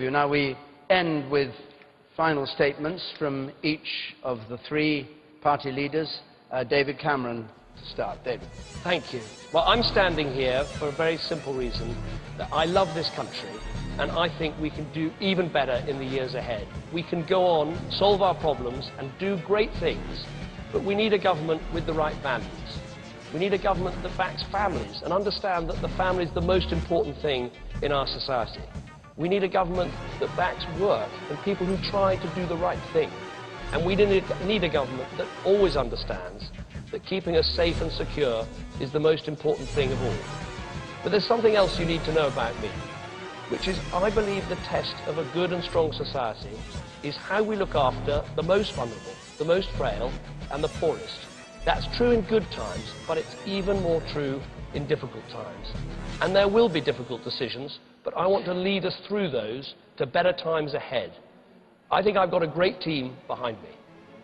Now we end with final statements from each of the three party leaders. David Cameron to start. David. Thank you. Well, I'm standing here for a very simple reason, that I love this country and I think we can do even better in the years ahead. We can go on, solve our problems and do great things, but we need a government with the right values. We need a government that backs families and understands that the family is the most important thing in our society. We need a government that backs work and people who try to do the right thing. And we need a government that always understands that keeping us safe and secure is the most important thing of all. But there's something else you need to know about me, which is I believe the test of a good and strong society is how we look after the most vulnerable, the most frail and the poorest. That's true in good times, but it's even more true in difficult times. And there will be difficult decisions, but I want to lead us through those to better times ahead. I think I've got a great team behind me.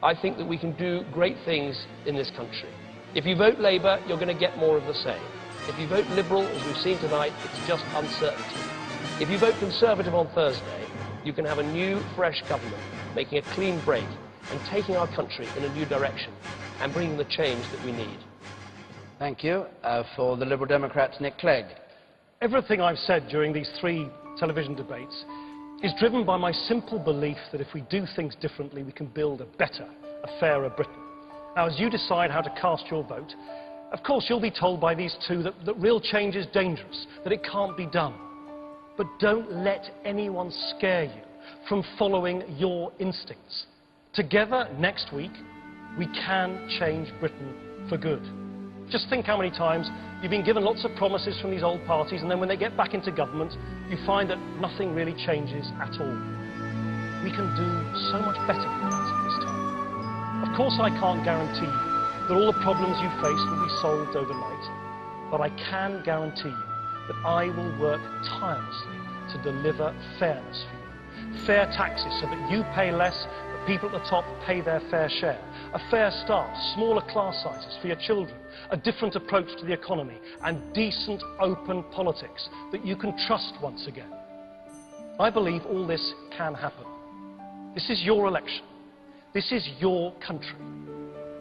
I think that we can do great things in this country. If you vote Labour, you're going to get more of the same. If you vote Liberal, as we've seen tonight, it's just uncertainty. If you vote Conservative on Thursday, you can have a new, fresh government making a clean break and taking our country in a new direction and bringing the change that we need. Thank you. For the Liberal Democrats, Nick Clegg. Everything I've said during these three television debates is driven by my simple belief that if we do things differently, we can build a better, a fairer Britain. Now, as you decide how to cast your vote, of course you'll be told by these two that real change is dangerous, that it can't be done. But don't let anyone scare you from following your instincts. Together, next week, we can change Britain for good. Just think how many times you've been given lots of promises from these old parties, and then when they get back into government, you find that nothing really changes at all. We can do so much better than that this time. Of course, I can't guarantee you that all the problems you face will be solved overnight, but I can guarantee you that I will work tirelessly to deliver fairness for you. Fair taxes so that you pay less, but people at the top pay their fair share. A fair start, smaller class sizes for your children, a different approach to the economy, and decent, open politics that you can trust once again. I believe all this can happen. This is your election. This is your country.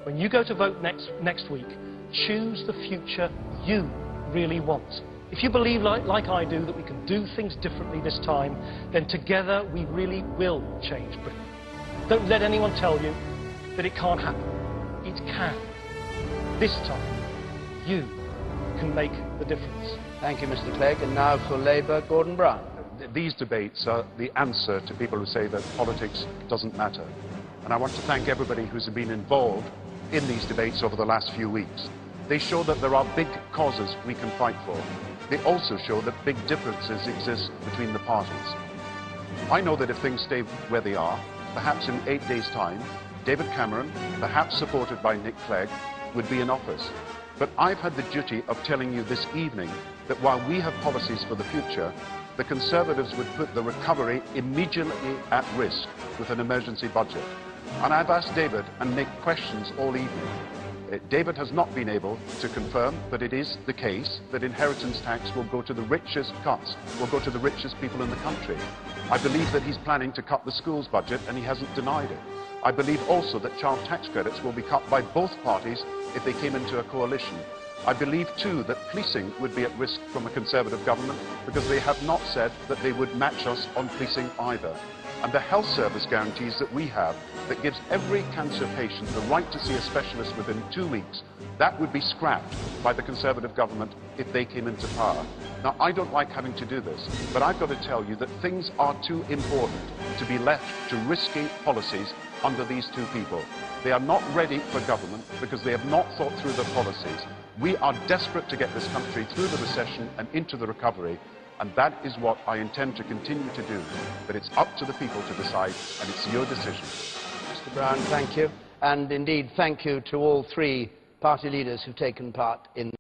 When you go to vote next week, choose the future you really want. If you believe, like I do, that we can do things differently this time, then together we really will change Britain. Don't let anyone tell you that it can't happen. It can. This time, you can make the difference. Thank you, Mr. Clegg. And now for Labour, Gordon Brown. These debates are the answer to people who say that politics doesn't matter. And I want to thank everybody who's been involved in these debates over the last few weeks. They show that there are big causes we can fight for. They also show that big differences exist between the parties. I know that if things stay where they are, perhaps in 8 days' time, David Cameron, perhaps supported by Nick Clegg, would be in office. But I've had the duty of telling you this evening that while we have policies for the future, the Conservatives would put the recovery immediately at risk with an emergency budget. And I've asked David and Nick questions all evening. David has not been able to confirm, but it is the case that inheritance tax will go to the richest cuts, will go to the richest people in the country. I believe that he's planning to cut the schools budget, and he hasn't denied it. I believe also that child tax credits will be cut by both parties if they came into a coalition. I believe too that policing would be at risk from a Conservative government because they have not said that they would match us on policing either. And the health service guarantees that we have that gives every cancer patient the right to see a specialist within 2 weeks, that would be scrapped by the Conservative government if they came into power. Now, I don't like having to do this, but I've got to tell you that things are too important to be left to risky policies under these two people. They are not ready for government because they have not thought through their policies. We are desperate to get this country through the recession and into the recovery. And that is what I intend to continue to do. But it's up to the people to decide, and it's your decision. Mr. Brown, thank you. And indeed, thank you to all three party leaders who've taken part in